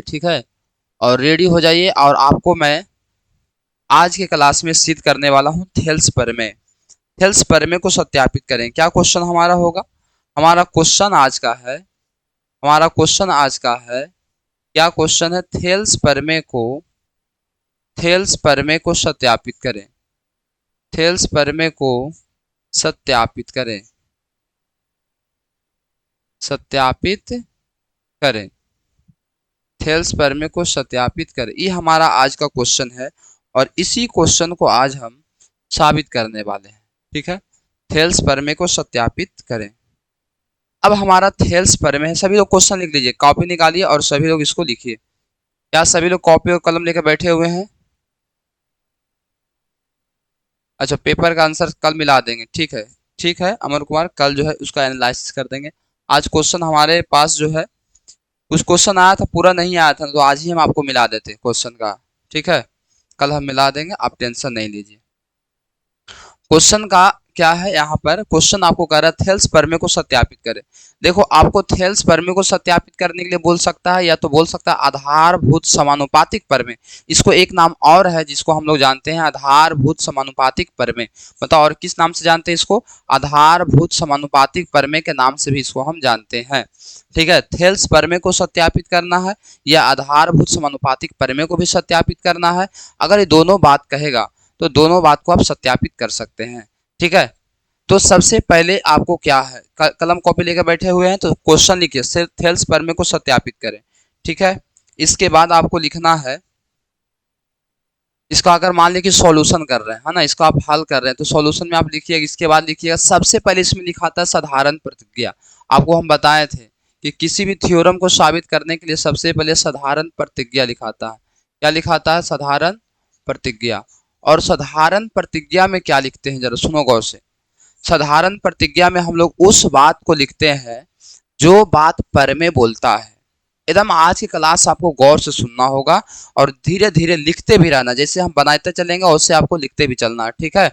ठीक है। और रेडी हो जाइए, और आपको मैं आज के क्लास में सिद्ध करने वाला हूँ थेल्स प्रमेय। थेल्स प्रमेय को सत्यापित करें। क्या क्वेश्चन हमारा होगा? हमारा क्वेश्चन आज का है हमारा क्वेश्चन आज का है क्या क्वेश्चन है? थेल्स प्रमेय को सत्यापित करें। थेल्स प्रमेय को सत्यापित करें। सत्यापित करें। थेल्स प्रमेय को सत्यापित करें, ये हमारा आज का क्वेश्चन है। और इसी क्वेश्चन को आज हम साबित करने वाले हैं। ठीक है। थेल्स प्रमेय को सत्यापित करें। अब हमारा थेल्स प्रमेय है। सभी लोग क्वेश्चन लिख लीजिए, कॉपी निकालिए और सभी लोग इसको लिखिए। क्या सभी लोग कॉपी और कलम लेकर बैठे हुए हैं? अच्छा, पेपर का आंसर कल मिला देंगे। ठीक है। ठीक है अमर कुमार, कल जो है उसका एनालिसिस कर देंगे। आज क्वेश्चन हमारे पास जो है, कुछ क्वेश्चन आया था पूरा नहीं आया था, तो आज ही हम आपको मिला देते क्वेश्चन का। ठीक है, कल हम मिला देंगे, आप टेंशन नहीं लीजिए। क्वेश्चन का क्या है? यहाँ पर क्वेश्चन आपको कह रहा है थेल्स प्रमेय को सत्यापित करें। देखो, आपको थेल्स प्रमेय को सत्यापित करने के लिए बोल सकता है, या तो बोल सकता है आधारभूत समानुपातिक प्रमेय। इसको एक नाम और है जिसको हम लोग जानते हैं आधारभूत समानुपातिक प्रमेय। बताओ, और किस नाम से जानते हैं इसको? आधारभूत समानुपातिक प्रमेय के नाम से भी इसको हम जानते हैं। ठीक है, थेल्स प्रमेय को सत्यापित करना है या आधारभूत समानुपातिक प्रमेय को भी सत्यापित करना है। अगर ये दोनों बात कहेगा तो दोनों बात को आप सत्यापित कर सकते हैं। ठीक है। तो सबसे पहले आपको क्या है, कलम कॉपी लेकर बैठे हुए हैं तो क्वेश्चन लिखिए, थेल्स प्रमेय को सत्यापित करें। ठीक है। इसके बाद आपको लिखना है, इसका अगर मान लीजिए कि सॉल्यूशन कर रहे हैं, है ना, इसको आप हल कर रहे हैं, तो सॉल्यूशन में आप लिखिएगा। इसके बाद लिखिएगा, सबसे पहले इसमें लिखा था साधारण प्रतिज्ञा। आपको हम बताए थे कि किसी भी थ्योरम को साबित करने के लिए सबसे पहले साधारण प्रतिज्ञा लिखाता है। क्या लिखाता है? साधारण प्रतिज्ञा। और साधारण प्रतिज्ञा में क्या लिखते हैं, जरा सुनो गौर से। साधारण प्रतिज्ञा में हम लोग उस बात को लिखते हैं जो बात प्रमेय बोलता है। एकदम आज की क्लास आपको गौर से सुनना होगा और धीरे धीरे लिखते भी रहना। जैसे हम बनाते चलेंगे उससे आपको लिखते भी चलना है। ठीक है,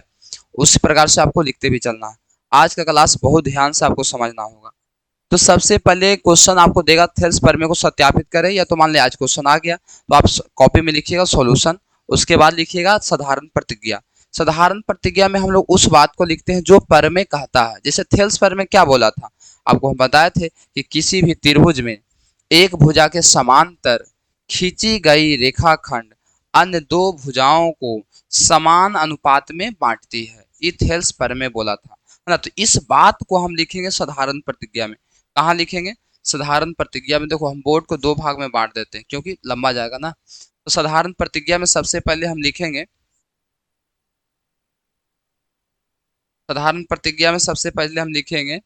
उसी प्रकार से आपको लिखते भी चलना है। आज का क्लास बहुत ध्यान से आपको समझना होगा। तो सबसे पहले क्वेश्चन आपको देगा थेल्स प्रमेय को सत्यापित करें, या तो मान लिया आज क्वेश्चन आ गया तो आप कॉपी में लिखिएगा सॉल्यूशन। उसके बाद लिखिएगा साधारण प्रतिज्ञा। साधारण प्रतिज्ञा में हम लोग उस बात को लिखते हैं जो प्रमेय कहता है। जैसे थेल्स प्रमेय क्या बोला था, आपको हम बताए थे कि किसी भी त्रिभुज में एक भुजा के समांतर खींची गई रेखाखंड अन्य दो भुजाओं को समान अनुपात में बांटती है। ये थेल्स प्रमेय बोला था, है ना। तो इस बात को हम लिखेंगे साधारण प्रतिज्ञा में। कहाँ लिखेंगे? साधारण प्रतिज्ञा में। देखो, हम बोर्ड को दो भाग में बांट देते हैं क्योंकि लंबा जाएगा ना। तो साधारण प्रतिज्ञा में सबसे पहले हम लिखेंगे, साधारण प्रतिज्ञा में सबसे पहले हम लिखेंगे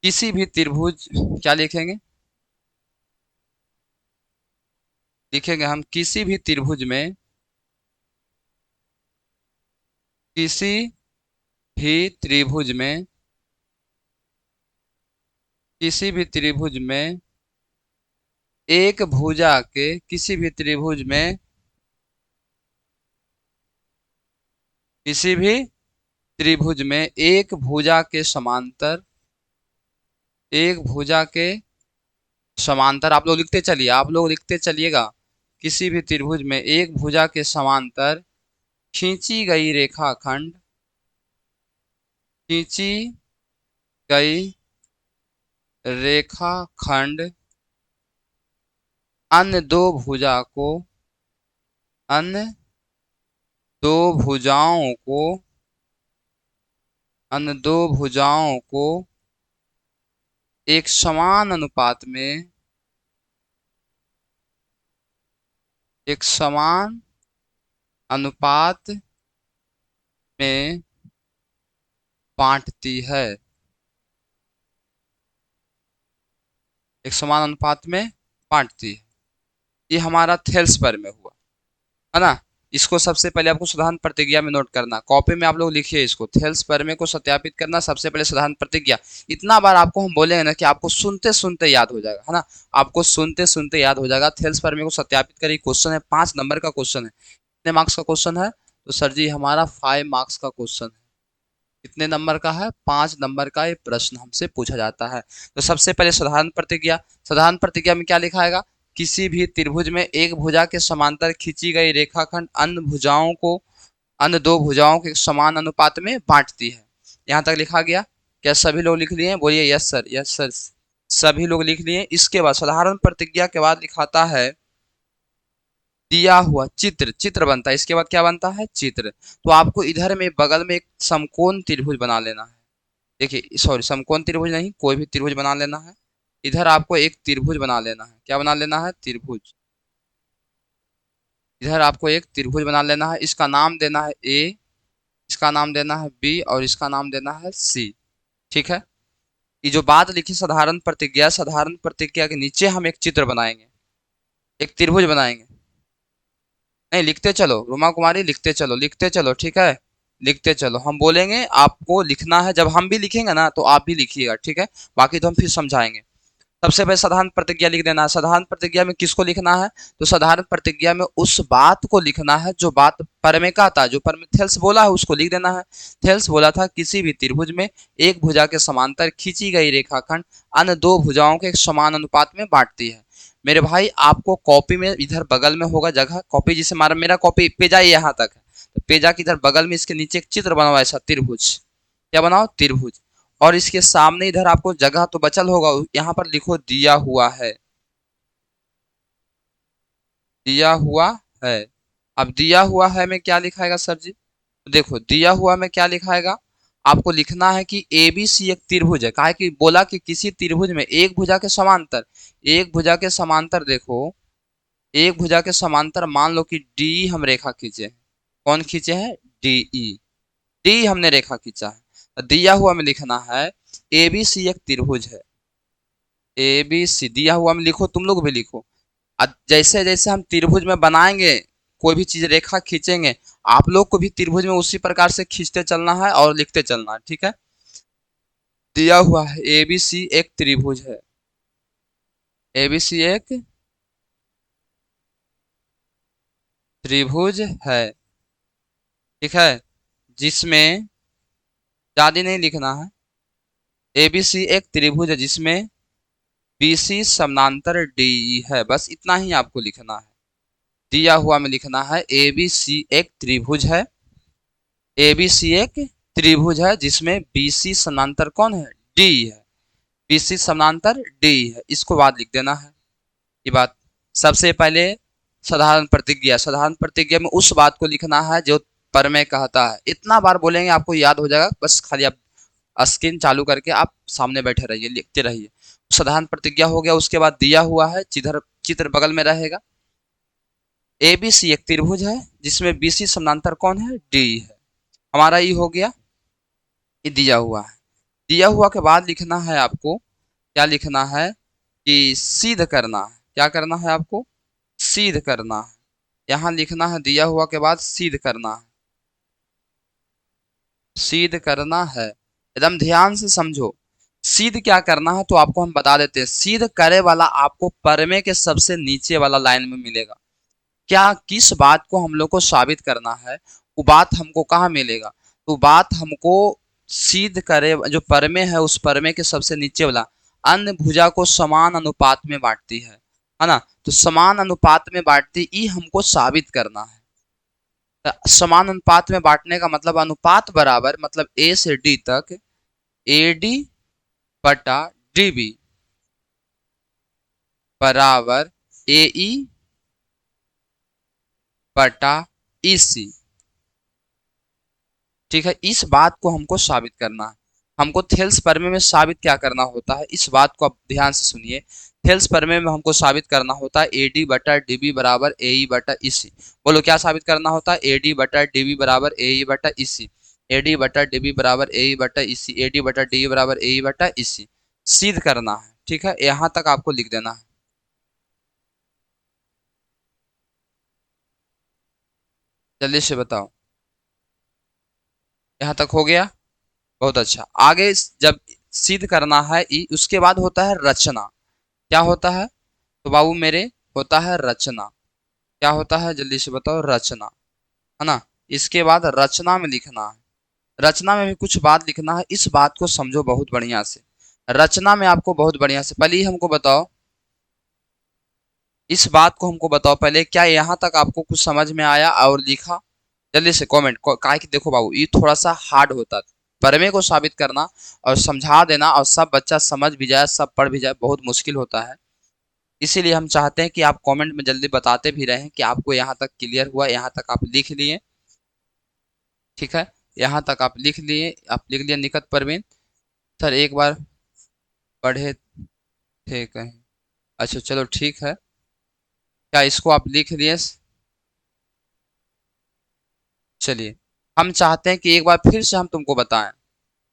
किसी भी त्रिभुज, क्या लिखेंगे? लिखेंगे हम किसी भी त्रिभुज में, किसी भी त्रिभुज में, किसी भी त्रिभुज में एक भुजा के, किसी भी त्रिभुज में, किसी भी त्रिभुज में एक भुजा के समांतर, एक भुजा के समांतर, आप लोग लिखते चलिए, आप लोग लिखते चलिएगा। किसी भी त्रिभुज में एक भुजा के समांतर खींची गई रेखाखंड, खींची गई रेखाखंड अन्य दो भुजा को, अन्य दो भुजाओं को, अन्य दो भुजाओं को एक समान अनुपात में, एक समान अनुपात में बांटती है। एक समान अनुपात में बांटती है। ये हमारा थेल्स प्रमेय हुआ, है ना। इसको सबसे पहले आपको साधारण प्रतिज्ञा में नोट करना। कॉपी में आप लोग लिखिए इसको, थेल्स प्रमेय को सत्यापित करना सबसे पहले साधारण प्रतिज्ञा। इतना बार आपको हम बोलेंगे ना कि आपको सुनते सुनते याद हो जाएगा, है ना। आपको सुनते सुनते याद हो जाएगा। थेल्स प्रमेय को सत्यापित करिए। क्वेश्चन है 5 नंबर का क्वेश्चन है। कितने मार्क्स का क्वेश्चन है? तो सर जी हमारा 5 मार्क्स का क्वेश्चन है। कितने नंबर का है? 5 नंबर का ये प्रश्न हमसे पूछा जाता है। तो सबसे पहले साधारण प्रतिज्ञा। साधारण प्रतिज्ञा में क्या लिखाएगा? किसी भी त्रिभुज में एक भुजा के समांतर खींची गई रेखाखंड अन्य दो भुजाओं के समान अनुपात में बांटती है। यहाँ तक लिखा गया। क्या सभी लोग लिख लिए? बोलिए यस सर, यस सर। सभी लोग लिख लिए। इसके बाद साधारण प्रतिज्ञा के बाद लिखाता है दिया हुआ चित्र। चित्र बनता है, इसके बाद क्या बनता है? चित्र। तो आपको इधर में बगल में एक समकोण त्रिभुज बना लेना है। देखिए, सॉरी, समकोण त्रिभुज नहीं, कोई भी त्रिभुज बना लेना है। इधर आपको एक त्रिभुज बना लेना है। क्या बना लेना है? त्रिभुज। इधर आपको एक त्रिभुज बना लेना है। इसका नाम देना है ए, इसका नाम देना है बी और इसका नाम देना है सी। ठीक है। ये जो बात लिखी साधारण प्रतिज्ञा, साधारण प्रतिज्ञा के नीचे हम एक चित्र बनाएंगे, एक त्रिभुज बनाएंगे। नहीं, लिखते चलो रुमा कुमारी, लिखते चलो, लिखते चलो, ठीक है। लिखते चलो, हम बोलेंगे आपको लिखना है। जब हम भी लिखेंगे ना तो आप भी लिखिएगा, ठीक है। बाकी तो हम फिर समझाएंगे। सबसे पहले साधारण प्रतिज्ञा लिख देना है। साधारण प्रतिज्ञा में किसको लिखना है? तो साधारण प्रतिज्ञा में उस बात को लिखना है जो बात पर में कहा था, जो पर में थेल्स बोला है उसको लिख देना है। थेल्स बोला था किसी भी त्रिभुज में एक भुजा के समांतर खींची गई रेखाखंड अन्य दो भुजाओं के समान अनुपात में बांटती है। मेरे भाई, आपको कॉपी में इधर बगल में होगा जगह, कॉपी जिसे मारा, मेरा कॉपी पे जाइए यहाँ तक है, तो पे जाके इधर बगल में इसके नीचे एक चित्र बनाओ, ऐसा त्रिभुज। क्या बनाओ? त्रिभुज। और इसके सामने इधर आपको जगह तो बचल होगा, यहाँ पर लिखो दिया हुआ है। दिया हुआ है। अब दिया हुआ है में क्या लिखाएगा सर जी? तो देखो, दिया हुआ में क्या लिखाएगा? आपको लिखना है कि ए बी सी एक त्रिभुज है। कहा कि बोला कि किसी त्रिभुज में एक भुजा के समांतर, एक भुजा के समांतर, देखो एक भुजा के समांतर मान लो कि डी हम रेखा खींचे हैं। कौन खींचे हैं? D E. डी हमने रेखा खींचा है। दिया हुआ में लिखना है ए बी सी एक त्रिभुज है। ए बी सी दिया हुआ में लिखो, तुम लोग भी लिखो। जैसे जैसे हम त्रिभुज में बनाएंगे, कोई भी चीज रेखा खींचेंगे, आप लोग को भी त्रिभुज में उसी प्रकार से खींचते चलना है और लिखते चलना है, ठीक है। दिया हुआ है ए बी सी एक त्रिभुज है। ए बी सी एक त्रिभुज है, ठीक है, जिसमें ज्यादा नहीं लिखना है। ए बी सी एक त्रिभुज है जिसमें बी सी समांतर डी है, बस इतना ही आपको लिखना है। दिया हुआ में लिखना है ए बी सी एक त्रिभुज है। ए बी सी एक त्रिभुज है जिसमें बी सी समांतर कौन है? डी है। बी सी समांतर डी है, इसको बाद लिख देना है। ये बात सबसे पहले साधारण प्रतिज्ञा, साधारण प्रतिज्ञा में उस बात को लिखना है जो प्रमेय कहता है। इतना बार बोलेंगे आपको याद हो जाएगा, बस खाली आप स्क्रीन चालू करके आप सामने बैठे रहिए, लिखते रहिए। साधारण प्रतिज्ञा हो गया। उसके बाद दिया हुआ है, चित्र चित्र बगल में रहेगा। ए बी सी एक त्रिभुज है जिसमें बी सी समांतर कौन है? डी है। हमारा ये हो गया, ये दिया हुआ है। दिया हुआ के बाद लिखना है आपको, क्या लिखना है कि सिद्ध करना है। क्या करना है आपको? सिद्ध करना है। यहाँ लिखना है दिया हुआ के बाद सिद्ध करना है। सिद्ध करना है, एकदम ध्यान से समझो। सिद्ध क्या करना है तो आपको हम बता देते हैं। सिद्ध करे वाला आपको परमे के सबसे नीचे वाला लाइन में मिलेगा। क्या, किस बात को हम लोग को साबित करना है, वो बात हमको कहाँ मिलेगा? तो बात हमको सिद्ध करे, जो परमे है उस परमे के सबसे नीचे वाला, अन्य भुजा को समान अनुपात में बांटती है ना। तो समान अनुपात में बांटती, ये हमको साबित करना है। तो समान अनुपात में बांटने का मतलब अनुपात बराबर, मतलब ए से डी तक ए डी बटा डी बी बराबर ए ई बटा ई सी। ठीक है, इस बात को हमको साबित करना है। हमको थेल्स प्रमेय में साबित क्या करना होता है, इस बात को आप ध्यान से सुनिए। थेल्स प्रमेय में हमको साबित करना होता है ए डी बटा डी बी बराबर ए ई बटा ई सी। बोलो क्या साबित करना होता है? ए डी बटा डी बी बराबर ए ई बटा ई सी। ए डी बटा डी बी बराबर ए ई बटा ई सी। ए डी बटा डी बराबर ए ई बटा ई सी। सिद्ध करना है, ठीक है। यहाँ तक आपको लिख देना है। जल्दी से बताओ, यहाँ तक हो गया? बहुत अच्छा। आगे जब सिद्ध करना है उसके बाद होता है रचना। क्या होता है तो बाबू मेरे? होता है रचना। क्या होता है जल्दी से बताओ? रचना, है ना। इसके बाद रचना में लिखना है। रचना में भी कुछ बात लिखना है, इस बात को समझो बहुत बढ़िया से। रचना में आपको बहुत बढ़िया से, पहले ही हमको बताओ इस बात को हमको बताओ पहले, क्या यहाँ तक आपको कुछ समझ में आया और लिखा? जल्दी से कमेंट काहे कि देखो बाबू, ये थोड़ा सा हार्ड होता है। प्रमेय को साबित करना और समझा देना और सब बच्चा समझ भी जाए, सब पढ़ भी जाए, बहुत मुश्किल होता है। इसीलिए हम चाहते हैं कि आप कमेंट में जल्दी बताते भी रहें कि आपको यहाँ तक क्लियर हुआ, यहाँ तक आप लिख लिए। ठीक है, यहाँ तक आप लिख लिए, निकट परवीन सर एक बार पढ़े थे कहीं। अच्छा चलो ठीक है, क्या इसको आप लिख लिए? चलिए, हम चाहते हैं कि एक बार फिर से हम तुमको बताएं,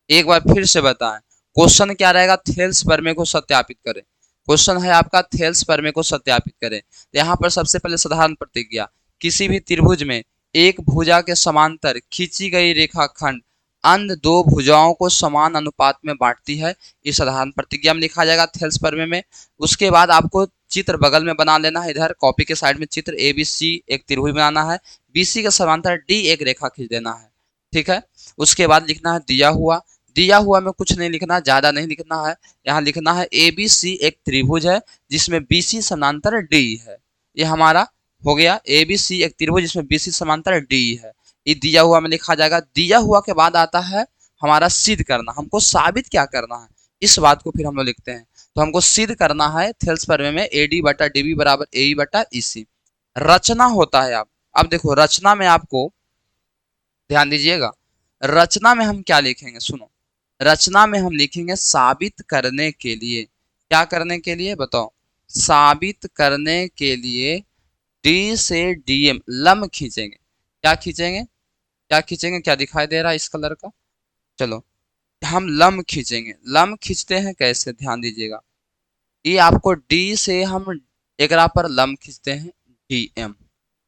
एक बार फिर से बताएं। क्वेश्चन क्या रहेगा? थेल्स प्रमेय को सत्यापित करें। क्वेश्चन है आपका थेल्स प्रमेय को सत्यापित करें। तो यहाँ पर सबसे पहले साधारण प्रतिज्ञा, किसी भी त्रिभुज में एक भुजा के समांतर खींची गई रेखाखंड अन्य दो भुजाओं को समान अनुपात में बांटती है। इस साधारण प्रतिज्ञा में लिखा जाएगा थेल्स प्रमेय में। उसके बाद आपको चित्र बगल में बना लेना है, इधर कॉपी के साइड में चित्र ए बी सी एक त्रिभुज बनाना है, बीसी के समांतर डी एक रेखा खींच देना है। ठीक है, उसके बाद लिखना है दिया हुआ। दिया हुआ में कुछ नहीं लिखना, ज्यादा नहीं लिखना है। यहाँ लिखना है ए बी सी एक त्रिभुज है जिसमें बीसी समांतर डी है। ये हमारा हो गया ए बी सी एक त्रिभुज जिसमें बीसी समांतर डी है। ये दिया हुआ में लिखा जाएगा। दिया हुआ के बाद आता है हमारा सिद्ध करना, हमको साबित क्या करना है, इस बात को फिर हम लोग लिखते हैं। तो हमको सिद्ध करना है थेल्स प्रमेय में ए डी बटा डी बी बराबर ए ई बटा ई सी। रचना होता है। अब देखो रचना में आपको ध्यान दीजिएगा, रचना में हम क्या लिखेंगे सुनो। रचना में हम लिखेंगे साबित करने के लिए। क्या करने के लिए बताओ? साबित करने के लिए डी से डीएम लंब खींचेंगे। क्या खींचेंगे? क्या खींचेंगे? क्या दिखाई दे रहा है इस कलर का? चलो, हम लंब खींचेंगे। लंब खींचते हैं कैसे, ध्यान दीजिएगा। ये आपको डी से हम एकरा पर लंब खींचते हैं डीएम।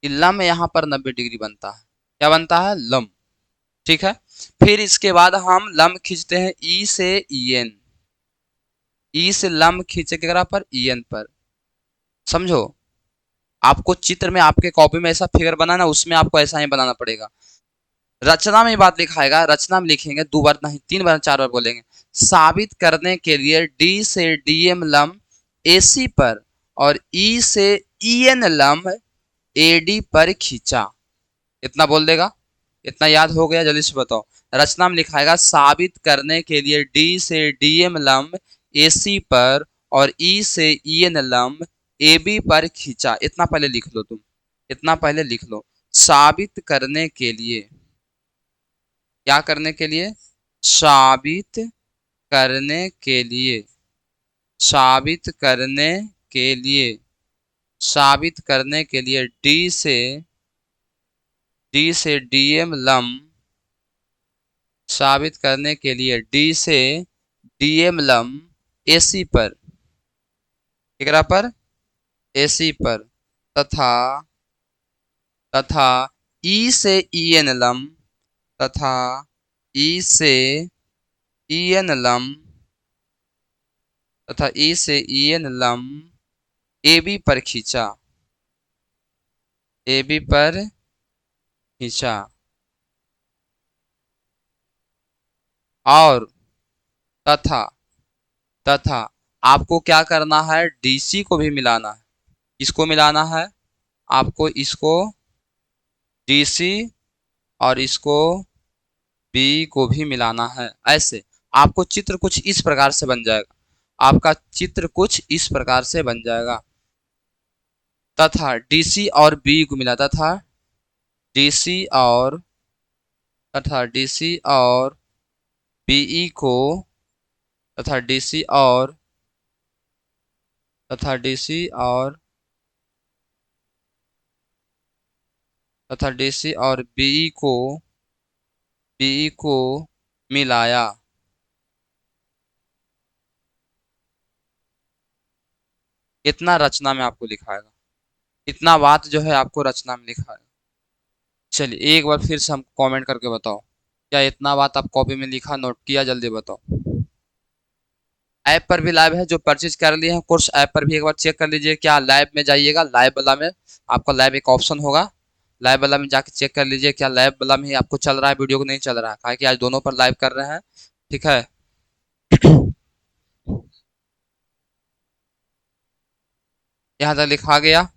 ये लंब यहाँ पर 90 डिग्री बनता है। क्या बनता है? लंब। ठीक है, फिर इसके बाद हम लंब खींचते हैं ई से ईएन। ई से लंब खींचे केकरा पर? ईएन पर। समझो, आपको चित्र में आपके कॉपी में ऐसा फिगर बनाना, उसमें आपको ऐसा ही बनाना पड़ेगा। रचना में बात लिखाएगा, रचना में लिखेंगे, 2 बार नहीं 3 बार 4 बार बोलेंगे। साबित करने के लिए डी से डीएम लंब एसी पर और ई से ईएन लंब एडी पर खींचा। इतना बोल देगा? इतना याद हो गया? जल्दी से बताओ। रचना में लिखाएगा साबित करने के लिए डी से डीएम लंब एसी पर और ई से ईएन लंब एबी पर खींचा। इतना पहले लिख लो तुम, इतना पहले लिख लो। साबित करने के लिए, क्या करने के लिए? साबित करने के लिए, साबित करने के लिए, साबित करने के लिए डी से डीएम लंब, साबित करने के लिए डी से डीएम लंब एसी पर, किकरा पर? एसी पर, तथा तथा ई से ईएन लंब, तथा ई से ईएन लंब, तथा ई से ईएन लंब एबी पर खींचा। एबी पर खींचा। और तथा तथा आपको क्या करना है? डीसी को भी मिलाना है। किसको मिलाना है? आपको इसको डीसी और इसको बी को भी मिलाना है। ऐसे आपको चित्र कुछ इस प्रकार से बन जाएगा। आपका चित्र कुछ इस प्रकार से बन जाएगा। तथा डीसी और बी को मिला, तथा डीसी और तथा डीसी और बीई को, तथा डीसी और तथा डीसी और तथा डीसी और बीई को मिलाया। इतना रचना में आपको लिखाएगा। इतना बात जो है आपको रचना में लिखा है। चलिए एक बार फिर से हम कमेंट करके बताओ, क्या इतना बात आप कॉपी में लिखा, नोट किया? जल्दी बताओ। ऐप पर भी लाइव है, जो परचेज कर लिए हैं कोर्स ऐप पर भी एक बार चेक कर लीजिए। क्या लाइव में जाइएगा, लाइव वाला में आपका लाइव एक ऑप्शन होगा, लाइव वाला में जाके चेक कर लीजिए क्या लाइव वाला में ही आपको चल रहा है, वीडियो को नहीं चल रहा है। कहा कि आज दोनों पर लाइव कर रहे हैं। ठीक है। यहाँ तक लिखा गया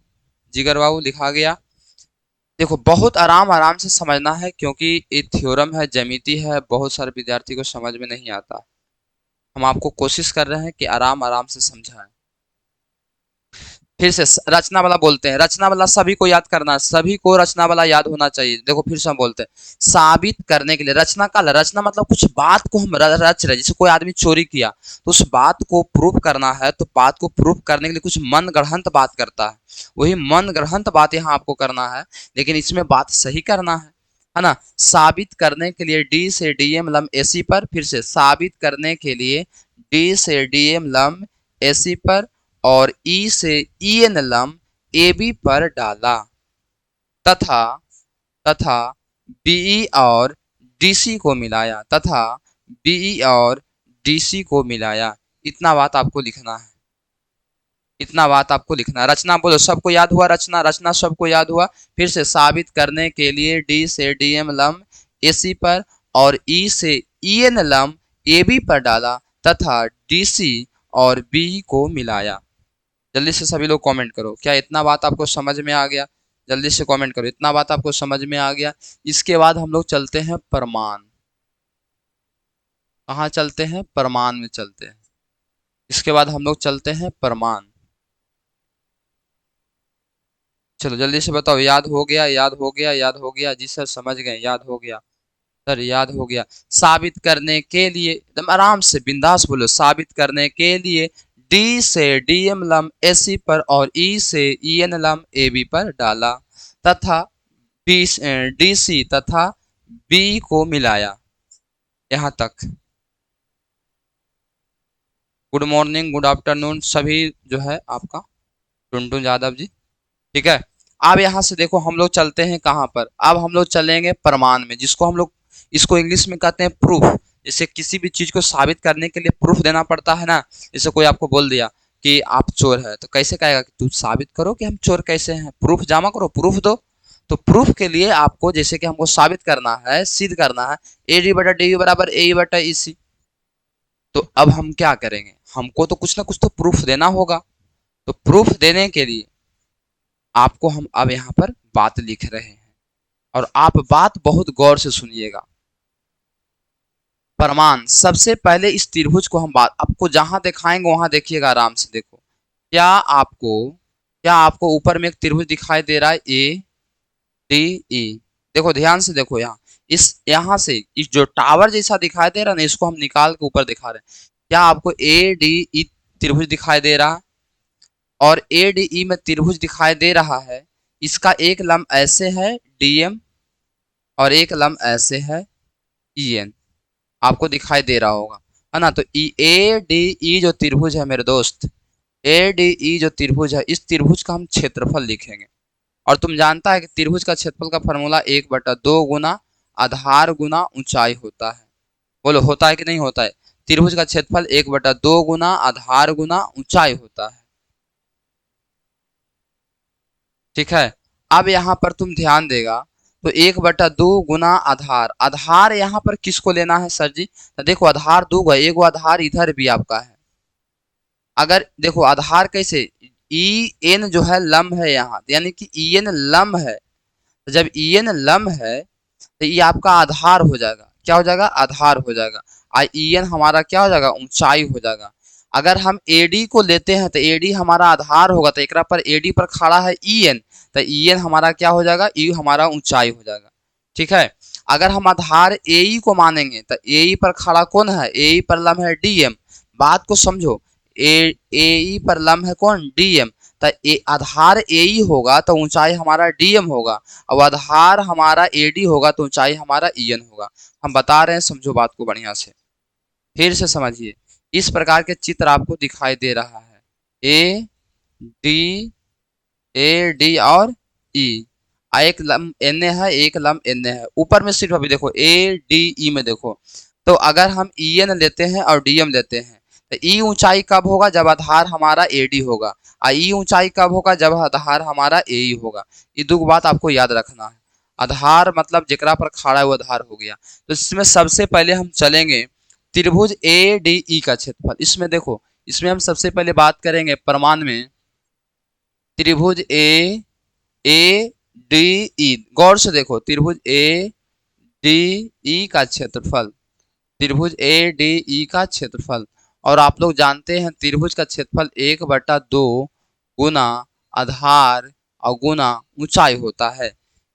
जिगर बाबू, लिखा गया। देखो बहुत आराम आराम से समझना है, क्योंकि ये थ्योरम है, ज्यामिति है, बहुत सारे विद्यार्थी को समझ में नहीं आता। हम आपको कोशिश कर रहे हैं कि आराम आराम से समझाएं। फिर से रचना वाला बोलते हैं, रचना वाला सभी को याद करना, सभी को रचना वाला याद होना चाहिए। देखो फिर से हम बोलते हैं, साबित करने के लिए रचना का, रचना मतलब कुछ बात को हम रच रहे, जैसे कोई आदमी चोरी किया तो उस बात को प्रूव करना है, तो बात को प्रूव करने के लिए कुछ मन गढ़ंत बात करता है, वही मन गढ़ंत बात यहाँ आपको करना है, लेकिन इसमें बात सही करना है ना। साबित करने के लिए डी से डीएम लम एसी पर, फिर से साबित करने के लिए डी से डीएम लम एसी पर और ई से ईएन लम ए बी पर डाला, तथा तथा बीई और डीसी को मिलाया, तथा बीई और डीसी को मिलाया। इतना बात आपको लिखना है, इतना बात आपको लिखना है। रचना बोलो, सबको याद हुआ? रचना, रचना सबको याद हुआ। फिर से साबित करने के लिए डी से डीएम लम एसी पर और ई से ईएन लम ए बी पर डाला, तथा डीसी और बी को मिलाया। जल्दी से सभी लोग कमेंट करो, क्या इतना बात आपको समझ में आ गया? जल्दी से कमेंट करो, इतना बात आपको समझ में आ गया। इसके बाद हम लोग चलते हैं प्रमाण। कहाँ चलते हैं? प्रमाण में चलते हैं। इसके बाद हम लोग चलते हैं प्रमाण। चलो जल्दी से बताओ, याद हो गया? याद हो गया? याद हो गया? जी सर समझ गए, याद हो गया सर, याद हो गया। साबित करने के लिए, एकदम आराम से बिंदास बोलो, साबित करने के लिए डी से डीएम लम एसी पर और ई से ईएन लम एबी पर डाला, तथा डीसी तथा बी को मिलाया। यहाँ तक। गुड मॉर्निंग, गुड आफ्टरनून सभी जो है आपका, टुनटुन यादव जी, ठीक है। अब यहाँ से देखो हम लोग चलते हैं कहाँ पर, अब हम लोग चलेंगे प्रमाण में, जिसको हम लोग, इसको इंग्लिश में कहते हैं प्रूफ। जैसे किसी भी चीज को साबित करने के लिए प्रूफ देना पड़ता है ना। जैसे कोई आपको बोल दिया कि आप चोर है, तो कैसे कहेगा कि तू साबित करो कि हम चोर कैसे हैं, प्रूफ जमा करो, प्रूफ दो। तो प्रूफ के लिए आपको, जैसे कि हमको साबित करना है, सिद्ध करना है, ए डी बटा डी बराबर ए बटा ई सी। तो अब हम क्या करेंगे, हमको तो कुछ ना कुछ तो प्रूफ देना होगा। तो प्रूफ देने के लिए आपको हम अब यहाँ पर बात लिख रहे हैं, और आप बात बहुत गौर से सुनिएगा। प्रमाण, सबसे पहले इस त्रिभुज को हम बात आपको जहां दिखाएंगे वहां देखिएगा, आराम से देखो। क्या आपको ऊपर में एक त्रिभुज दिखाई दे रहा है, ए डी ई? देखो ध्यान से देखो, यहाँ से इस जो टावर जैसा दिखाई दे रहा है ना, इसको हम निकाल के ऊपर दिखा रहे हैं। क्या आपको ए डी ई त्रिभुज दिखाई दे रहा है? और ए डी ई में त्रिभुज दिखाई दे रहा है। इसका एक लंब ऐसे है डीएम और एक लंब ऐसे है ईएन, आपको दिखाई दे रहा होगा, है ना। तो ए डी ई जो त्रिभुज है मेरे दोस्त, ए डी ई जो त्रिभुज है, इस त्रिभुज का हम क्षेत्रफल लिखेंगे। और तुम जानता है कि त्रिभुज का क्षेत्रफल का फॉर्मूला 1/2 गुना आधार गुना ऊंचाई होता है। बोलो होता है कि नहीं होता है? त्रिभुज का क्षेत्रफल 1/2 गुना आधार गुना ऊंचाई होता है, ठीक है। अब यहाँ पर तुम ध्यान देगा, तो 1/2 गुना आधार, आधार यहाँ पर किसको लेना है सर जी? तो देखो आधार दो गो, एक आधार इधर भी आपका है। अगर देखो आधार कैसे, ई एन जो है लंब है यहाँ, यानी कि ई एन लंब है। तो जब ई एन लंब है तो ये आपका आधार हो जाएगा। क्या हो जाएगा? आधार हो जाएगा। और ई एन हमारा क्या हो जाएगा? ऊंचाई हो जाएगा। अगर हम एडी को लेते हैं तो एडी हमारा आधार होगा, तो एक पर एडी पर खड़ा है ई एन, तो ई एन हमारा क्या हो जाएगा? ई हमारा ऊंचाई हो जाएगा, ठीक है। अगर हम आधार ए को मानेंगे तो ए पर खड़ा कौन है? ए पर लंब है डीएम। बात को समझो, ए पर लंब है कौन? डीएम। तो आधार ए होगा तो ऊंचाई हमारा डीएम होगा, और आधार हमारा एडी होगा तो ऊंचाई हमारा ईएन होगा। हम बता रहे हैं, समझो बात को बढ़िया से, फिर से समझिए। इस प्रकार के चित्र आपको दिखाई दे रहा है, ए डी और ई। एक लंब एन है, एक लंब एन है। ऊपर में सिर्फ अभी देखो ए डी ई में देखो, तो अगर हम ई एन लेते हैं और डी एम लेते हैं, तो ई ऊंचाई कब होगा? जब आधार हमारा ए डी होगा। और ई ऊंचाई कब होगा? जब आधार हमारा ए ई होगा। ये दो बात आपको याद रखना है। आधार मतलब जेकरा पर खड़ा है वो आधार हो गया। तो इसमें सबसे पहले हम चलेंगे त्रिभुज ए डी ई का क्षेत्रफल। इसमें देखो, इसमें हम सबसे पहले बात करेंगे प्रमाण में, त्रिभुज ए डी ई, गौर से देखो, त्रिभुज ए डी ई का क्षेत्रफल, त्रिभुज ए डी ई का क्षेत्रफल। और आप लोग जानते हैं त्रिभुज का क्षेत्रफल 1/2 गुना आधार और गुना ऊंचाई होता है।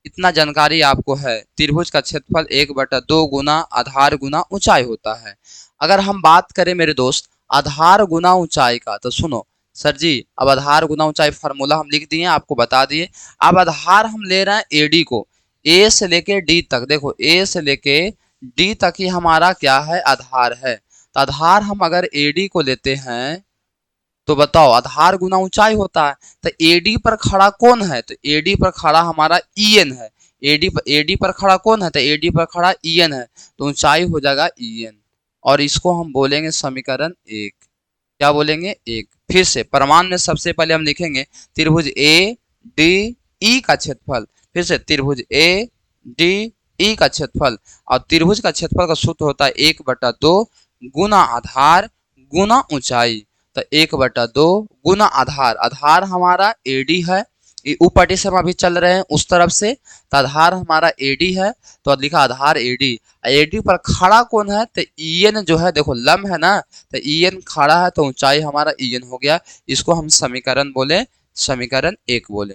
इतना जानकारी आपको है, त्रिभुज का क्षेत्रफल 1/2 गुना आधार गुना ऊंचाई होता है। अगर हम बात करें मेरे दोस्त आधार गुना ऊंचाई का, तो सुनो सर जी, अब आधार गुना ऊंचाई फार्मूला हम लिख दिए, आपको बता दिए। अब आधार हम ले रहे हैं एडी को, ए से लेके डी तक, देखो ए से लेके डी तक ही हमारा क्या है, आधार है। तो आधार हम अगर एडी को लेते हैं तो बताओ आधार गुना ऊंचाई होता है, तो एडी पर खड़ा कौन है, तो एडी पर खड़ा हमारा ईएन है। एडी पर खड़ा कौन है, तो एडी पर खड़ा ईएन है, तो ऊंचाई हो जाएगा ईएन। और इसको हम बोलेंगे समीकरण 1। क्या बोलेंगे, 1। फिर से प्रमाण में सबसे पहले हम लिखेंगे त्रिभुज ए डी ई का क्षेत्रफल, फिर से त्रिभुज ए डी ई का क्षेत्रफल, और त्रिभुज का क्षेत्रफल का सूत्र होता है 1/2 गुना आधार गुना ऊंचाई। तो 1/2 गुना आधार, आधार हमारा एडी है, ऊपर से हम अभी चल रहे हैं उस तरफ से, तो आधार हमारा एडी है, तो लिखा आधार एडी। एडी पर खड़ा कौन है, तो ईएन जो है, देखो लम है ना, तो ईएन खड़ा है, तो ऊंचाई हमारा ईएन हो गया। इसको हम समीकरण बोले, समीकरण 1 बोले,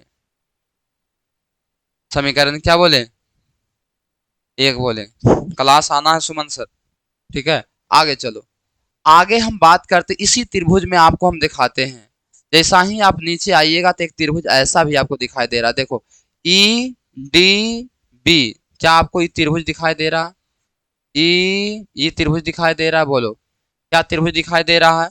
समीकरण क्या बोले, 1 बोले। क्लास आना है सुमन सर, ठीक है। आगे चलो, आगे हम बात करते इसी त्रिभुज में, आपको हम दिखाते हैं। जैसा ही आप नीचे आइएगा तो एक त्रिभुज ऐसा भी आपको दिखाई दे रहा है, देखो ई डी बी। क्या आपको ये त्रिभुज दिखाई दे रहा है, ये त्रिभुज दिखाई दे रहा है, बोलो क्या त्रिभुज दिखाई दे रहा है,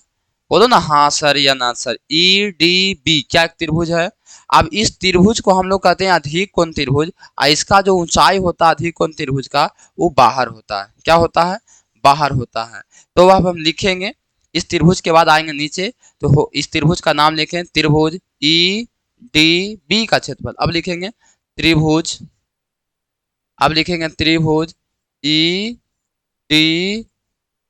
बोलो ना हाँ सर या ना सर। ई डी बी क्या एक त्रिभुज है। अब इस त्रिभुज को हम लोग कहते हैं अधिक कोण त्रिभुज, और इसका जो ऊंचाई होता है अधिक कोण त्रिभुज का, वो बाहर होता है। क्या होता है, बाहर होता है। तो अब हम लिखेंगे इस त्रिभुज के बाद आएंगे नीचे, तो इस त्रिभुज का नाम लिखें त्रिभुज ई डी बी का क्षेत्रफल। अब लिखेंगे त्रिभुज, अब लिखेंगे त्रिभुज ई डी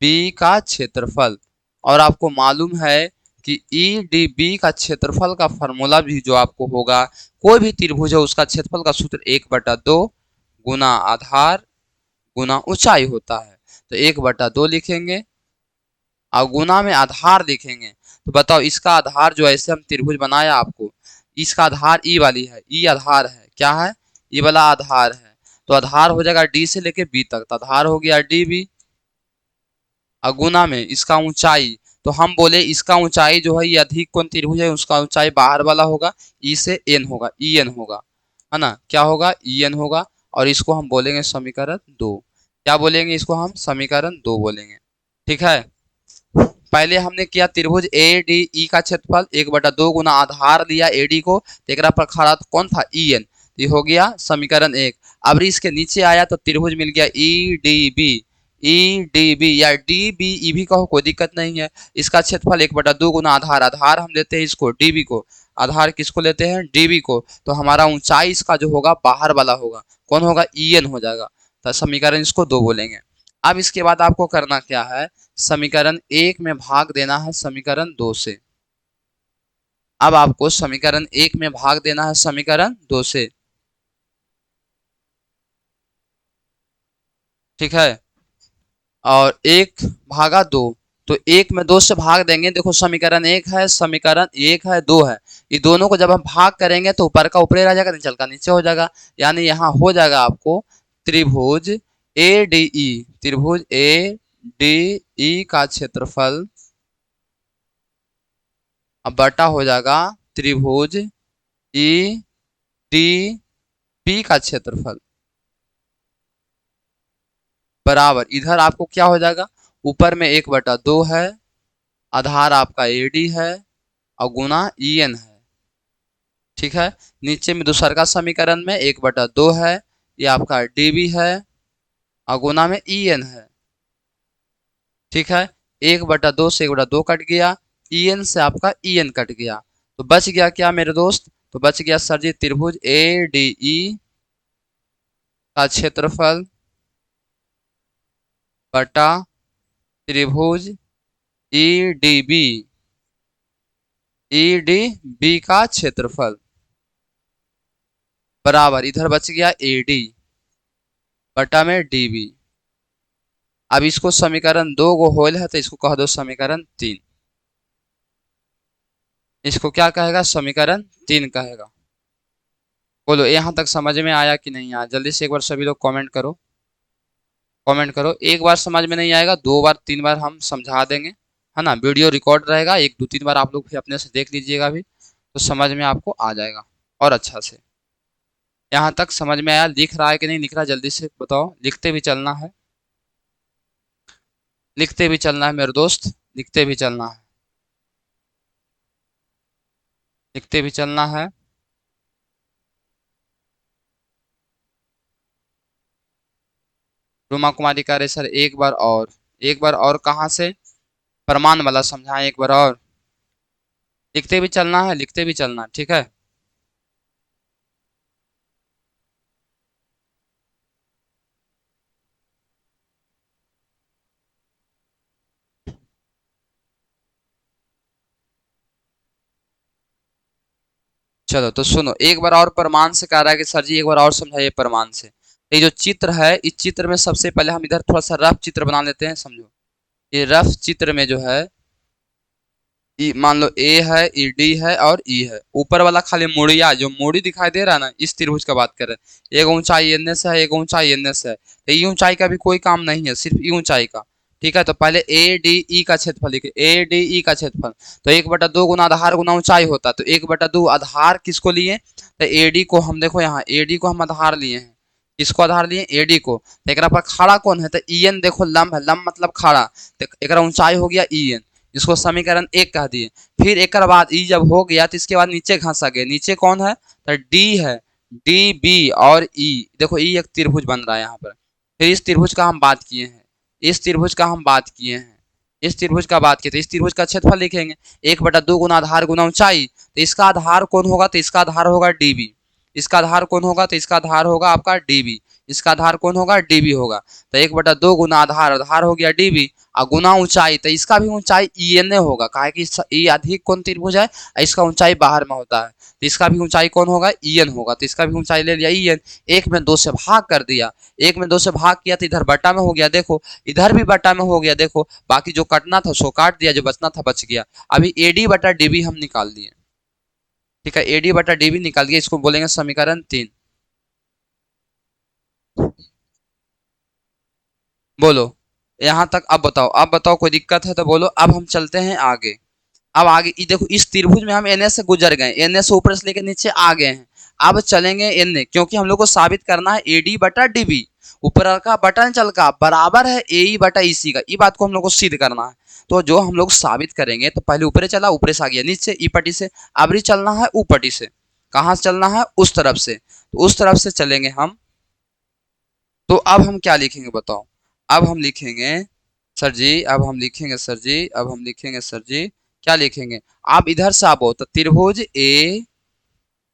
बी का क्षेत्रफल। और आपको मालूम है कि ई डी बी का क्षेत्रफल का फॉर्मूला भी जो आपको होगा, कोई भी त्रिभुज है उसका क्षेत्रफल का सूत्र 1/2 गुना आधार गुना ऊंचाई होता है। तो 1/2 लिखेंगे और गुना में आधार लिखेंगे। तो बताओ इसका आधार जो ऐसे हम त्रिभुज बनाया आपको, इसका आधार ई वाली है, ई आधार है, क्या है, ई वाला आधार है। तो आधार हो जाएगा डी से लेके बी तक, तो आधार हो गया डी बी, और गुना में इसका ऊंचाई, तो हम बोले इसका ऊंचाई जो है ये अधिक कोण त्रिभुज है, उसका ऊंचाई बाहर वाला होगा, ई से एन होगा, ई एन होगा, है ना, क्या होगा, ई एन होगा। और इसको हम बोलेंगे समीकरण 2। क्या बोलेंगे, इसको हम समीकरण 2 बोलेंगे, ठीक है। पहले हमने किया त्रिभुज ए डी ई का क्षेत्रफल 1/2 गुना आधार लिया एडी को, तो एक पर खड़ा कौन था, ई एन, ये हो गया समीकरण 1। अब इसके नीचे आया तो त्रिभुज मिल गया E D B, E D B या डी बी ई भी कहो कोई दिक्कत नहीं है। इसका क्षेत्रफल 1/2 गुना आधार, आधार हम लेते हैं इसको डी बी को, आधार किसको लेते हैं, डी बी को। तो हमारा ऊंचाई इसका जो होगा बाहर वाला होगा, कौन होगा, ई एन हो जाएगा। तो समीकरण इसको 2 बोलेंगे। अब इसके बाद आपको करना क्या है, समीकरण 1 में भाग देना है समीकरण 2 से। अब आपको समीकरण 1 में भाग देना है समीकरण 2 से, ठीक है। और 1/2, तो 1 में 2 से भाग देंगे, देखो समीकरण 1 है, समीकरण 1 है, 2 है, ये दोनों को जब हम भाग करेंगे तो ऊपर का ऊपरे रह जाएगा, नीचे का नीचे हो जाएगा। यानी यहाँ हो जाएगा आपको त्रिभुज ए डी ई, त्रिभुज ए डी ई का क्षेत्रफल अब बटा हो जाएगा त्रिभुज ई डी बी का क्षेत्रफल, बराबर इधर आपको क्या हो जाएगा, ऊपर में 1/2 है, आधार आपका एडी है, और गुना ई एन है, ठीक है। नीचे में दूसरा का समीकरण में 1/2 है, ये आपका डी बी है, और गुना में ई एन है, ठीक है। 1/2 से 1/2 कट गया, ई एन से आपका ई एन कट गया, तो बच गया क्या मेरे दोस्त, तो बच गया सर जी त्रिभुज ए डी ई का क्षेत्रफल बटा त्रिभुज E D B E D B का क्षेत्रफल बराबर इधर बच गया ए डी बटा में डी बी। अब इसको समीकरण 2 को होल है तो इसको कह दो समीकरण 3। इसको क्या कहेगा? समीकरण 3 कहेगा। बोलो यहाँ तक समझ में आया कि नहीं आया? जल्दी से एक बार सभी लोग कमेंट करो, कमेंट करो। एक बार समझ में नहीं आएगा, 2 बार 3 बार हम समझा देंगे, है ना। वीडियो रिकॉर्ड रहेगा, 1 2 3 बार आप लोग भी अपने से देख लीजिएगा भी, तो समझ में आपको आ जाएगा और अच्छा से। यहाँ तक समझ में आया? लिख रहा है कि नहीं लिख रहा? जल्दी से बताओ। लिखते भी चलना है, लिखते भी चलना है मेरे दोस्त, लिखते भी चलना है, लिखते भी चलना है। रुमा कुमारी कह रहे सर एक बार और, एक बार और कहाँ से? प्रमाण वाला समझाएं एक बार और। लिखते भी चलना है, लिखते भी चलना, ठीक है। चलो तो सुनो, एक बार और प्रमाण से कह रहा है कि सर जी एक बार और समझाइए प्रमाण से। ये जो चित्र है, इस चित्र में सबसे पहले हम इधर थोड़ा सा रफ चित्र बना लेते हैं, समझो। ये रफ चित्र में जो है, मान लो ए है, ई डी है और ई है। ऊपर वाला खाली मुड़िया, जो मुड़ी दिखाई दे रहा है ना, इस त्रिभुज का बात कर रहे हैं। एक ऊंचाई एन से है, एक ऊंचाई एन से है। तो ये ऊंचाई का भी कोई काम नहीं है, सिर्फ ई ऊंचाई का, ठीक है। तो पहले ए डी ई का क्षेत्रफल लिखे, ए डी ई का क्षेत्रफल। तो 1/2 गुना आधार गुना ऊंचाई होता, तो 1/2 आधार किसको लिए? तो ए डी को हम देखो, यहाँ ए डी को हम आधार लिए हैं। किसको आधार लिए? ए डी को। तो एक पर खड़ा कौन है? तो ई एन देखो, लंब है, लंब मतलब खड़ा। तो एक ऊंचाई हो गया ई एन, इसको समीकरण 1 कह दिए। फिर एक बाद ई जब हो गया तो इसके बाद नीचे घासा गया। नीचे कौन है? तो डी है, डी बी और ई। देखो ई एक त्रिभुज बन रहा है यहाँ पर। फिर इस त्रिभुज का हम बात किए हैं, इस त्रिभुज का हम बात किए हैं, इस त्रिभुज का बात किए। तो इस त्रिभुज का क्षेत्रफल लिखेंगे, 1/2 गुना आधार गुना ऊंचाई। तो इसका आधार कौन होगा? तो इसका आधार होगा डीबी। इसका आधार कौन होगा? तो इसका आधार होगा आपका डीबी। इसका आधार कौन होगा? डीबी होगा। तो 1/2 गुना आधार, आधार हो गया डीबी, और गुना ऊंचाई। तो इसका भी ऊंचाई ई एन होगा, कहा कि ई अधिक कौन त्रिभुज है, इसका ऊंचाई बाहर में होता है, तो इसका भी ऊंचाई कौन होगा? ई एन होगा। तो इसका भी ऊंचाई ले लिया ई एन। 1 में 2 से भाग कर दिया, 1 में 2 से भाग किया तो इधर बटा में हो गया, देखो इधर भी बटा में हो गया, देखो बाकी जो कटना था सो काट दिया, जो बचना था बच गया। अभी ए डी बटा डी बी हम निकाल दिए, ठीक है। ए डी बटा डी बी निकाल दिया, इसको बोलेंगे समीकरण 3। बोलो यहाँ तक। अब बताओ, अब बताओ कोई दिक्कत है तो बोलो। अब हम चलते हैं आगे। अब आगे देखो, इस त्रिभुज में हम एन से गुजर गए, एन से ऊपर से लेकर नीचे आ गए हैं। अब चलेंगे एन ए, क्योंकि हम लोग को साबित करना है ए डी बटा डी बी, ऊपर का बटन चल का बराबर है ए ई बटा ई सी का। ये बात को हम लोग को सिद्ध करना है। तो जो हम लोग साबित करेंगे, तो पहले ऊपर चला, ऊपर से आ गया नीचे ई पट्टी से। अब चलना है ऊ पट्टी से। कहाँ से चलना है? उस तरफ से। तो उस तरफ से चलेंगे हम। तो अब हम क्या लिखेंगे बताओ? अब हम लिखेंगे सर जी, अब हम लिखेंगे सर जी, अब हम लिखेंगे सर जी, क्या लिखेंगे? आप इधर से आओ तो त्रिभुज ए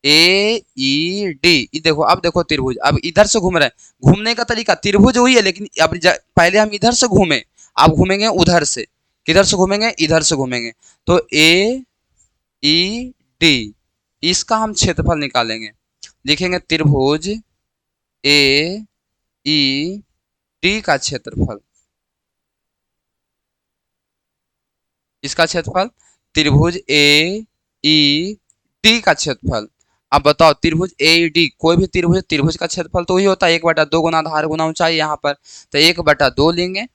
ए ई डी, ये देखो। अब देखो त्रिभुज, अब इधर से घूम रहे हैं। घूमने का तरीका त्रिभुज वही है, लेकिन अब पहले हम इधर से घूमे, अब घूमेंगे उधर से। किधर से घूमेंगे? इधर से घूमेंगे। तो ए ई डी, इसका हम क्षेत्रफल निकालेंगे। लिखेंगे त्रिभुज ए ई डी का क्षेत्रफल, इसका क्षेत्रफल त्रिभुज ए ई डी का क्षेत्रफल। अब बताओ त्रिभुज ए डी, कोई भी त्रिभुज, त्रिभुज का क्षेत्रफल तो वही होता है 1/2 गुना आधार गुना ऊंचाई यहाँ पर। तो 1/2 लेंगे